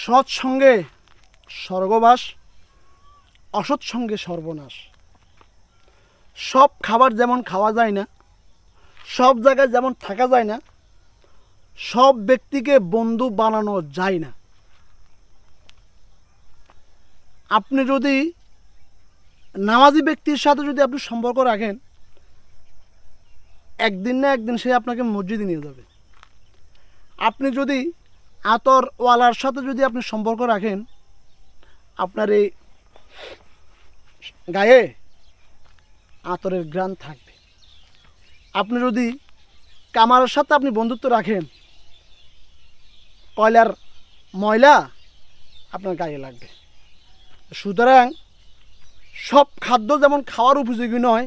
সৎসঙ্গে স্বর্গবাস, অসৎ সঙ্গে সর্বনাশ। সব খাবার যেমন খাওয়া যায় না, সব জায়গায় যেমন থাকা যায় না, সব ব্যক্তিকে বন্ধু বানানো যায় না। আপনি যদি নামাজি ব্যক্তির সাথে যদি আপনি সম্পর্ক রাখেন, একদিন না একদিন সে আপনাকে মসজিদে নিয়ে যাবে। আপনি যদি আতরওয়ালার সাথে যদি আপনি সম্পর্ক রাখেন, আপনার এই গায়ে আতরের ঘ্রাণ থাকবে। আপনি যদি কামারের সাথে আপনি বন্ধুত্ব রাখেন, কয়লার ময়লা আপনার গায়ে লাগবে। সুতরাং সব খাদ্য যেমন খাওয়ার উপযোগী নয়,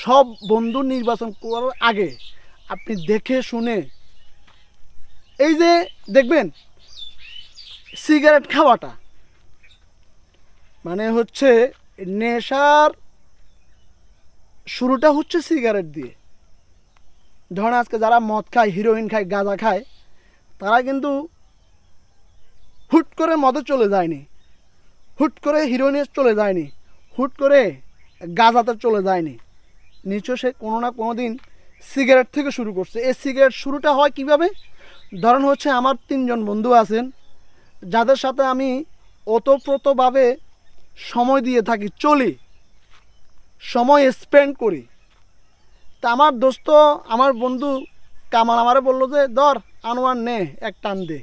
সব বন্ধু নির্বাচন করার আগে আপনি দেখে শুনে, এই যে দেখবেন সিগারেট খাওয়াটা মানে হচ্ছে নেশার শুরুটা হচ্ছে সিগারেট দিয়ে। ধরেন আজকে যারা মদ খায়, হিরোইন খায়, গাঁজা খায়, তারা কিন্তু হুট করে মদে চলে যায়নি, হুট করে হিরোইনে চলে যায়নি, হুট করে গাঁজাতে চলে যায়নি। নিশ্চয় সে কোনো না কোনো দিন সিগারেট থেকে শুরু করছে। এই সিগারেট শুরুটা হয় কিভাবে? ধরেন হচ্ছে আমার 3 জন বন্ধু আছেন, যাদের সাথে আমি ওতপ্রোতভাবে সময় দিয়ে থাকি, চলি, সময় স্পেন্ড করি। তা আমার দোস্ত, আমার বন্ধু কামাল আমারে বললো যে ধর আনোয়ার নে, এক টান দে।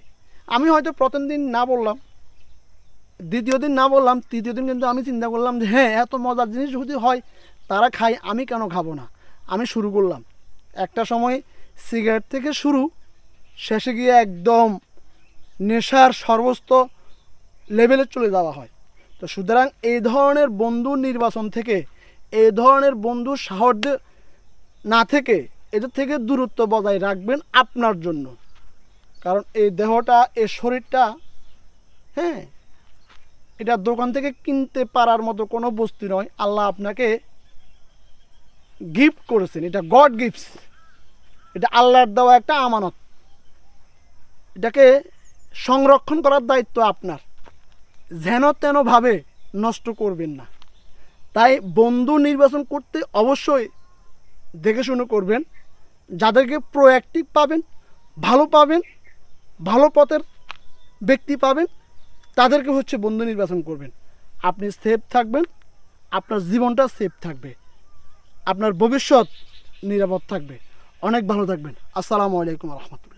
আমি হয়তো প্রথম দিন না বললাম, দ্বিতীয় দিন না বললাম, তৃতীয় দিন কিন্তু আমি চিন্তা করলাম যে হ্যাঁ, এত মজার জিনিস যদি হয়, তারা খায়, আমি কেন খাবো না। আমি শুরু করলাম। একটা সময় সিগারেট থেকে শুরু, শেষে গিয়ে একদম নেশার সর্বোচ্চ লেভেলে চলে যাওয়া হয়। তো সুতরাং এই ধরনের বন্ধু নির্বাচন থেকে, এই ধরনের বন্ধু সাহস না থেকে, এদের থেকে দূরত্ব বজায় রাখবেন আপনার জন্য। কারণ এই দেহটা, এই শরীরটা, হ্যাঁ, এটা দোকান থেকে কিনতে পারার মতো কোনো বস্তু নয়। আল্লাহ আপনাকে গিফট করেছেন, এটা গড গিফটস, এটা আল্লাহর দেওয়া একটা আমানত। এটাকে সংরক্ষণ করার দায়িত্ব আপনার, যেন তেনভাবে নষ্ট করবেন না। তাই বন্ধু নির্বাচন করতে অবশ্যই দেখে শুনে করবেন। যাদেরকে প্রোঅ্যাক্টিভ পাবেন, ভালো পাবেন, ভালো পথের ব্যক্তি পাবেন, তাদেরকে হচ্ছে বন্ধু নির্বাচন করবেন। আপনি সেফ থাকবেন, আপনার জীবনটা সেফ থাকবে, আপনার ভবিষ্যৎ নিরাপদ থাকবে। অনেক ভালো থাকবেন। আসসালামু আলাইকুম রহমতুল্লাহ।